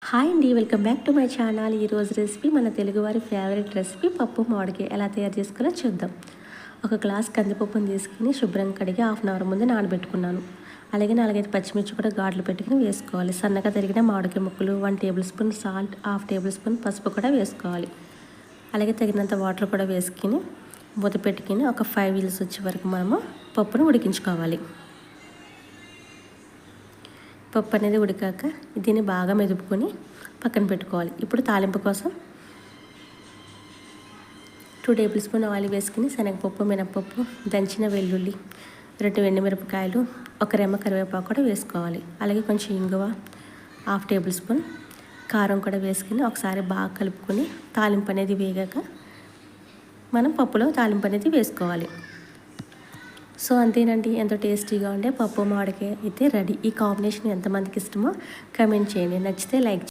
Hi అండి, welcome back to my channel. ఈరోజు recipe మన తెలుగువారి ఫేవరెట్ రెసిపీ పప్పు మామిడికాయ ఎలా తయారు చేసుకోవాలో చూద్దాం. ఒక గ్లాస్ కందిపప్పును తీసుకుని శుభ్రంగా కడిగి హాఫ్ అన్ అవర్ ముందు నానబెట్టుకున్నాను. అలాగే 4-5 పచ్చిమిర్చి కూడా ఘాట్లు పెట్టుకుని వేసుకోవాలి. సన్నగా తరిగిన మామిడికాయ ముక్కలు, 1 table spoon salt, half table spoon పసుపు కూడా వేసుకోవాలి. అలాగే తగినంత వాటర్ కూడా వేసుకుని మూత పెట్టుకుని ఒక 5 విజిల్స్ వచ్చే వరకు మనము పప్పును ఉడికించుకోవాలి. పప్పు అనేది ఉడికాక దీన్ని బాగా మెదుపుకొని పక్కన పెట్టుకోవాలి. ఇప్పుడు తాలింపు కోసం 2 టేబుల్ స్పూన్ ఆయిల్ వేసుకుని శనగపప్పు, మినపప్పు, దంచిన వెల్లుల్లి, 2 ఎండుమిరపకాయలు, 1 రెమ్మ కరివేపాకు కూడా వేసుకోవాలి. అలాగే కొంచెం ఇంగువ, హాఫ్ టేబుల్ స్పూన్ కారం కూడా వేసుకుని ఒకసారి బాగా కలుపుకొని తాలింపు అనేది వేగాక మనం పప్పులో తాలింపు అనేది వేసుకోవాలి. సో అంతేనండి, ఎంతో టేస్టీగా ఉండే పప్పు మామిడికాయ అయితే రెడీ. ఈ కాంబినేషన్ ఎంతమందికి ఇష్టమో కమెంట్ చేయండి. నచ్చితే లైక్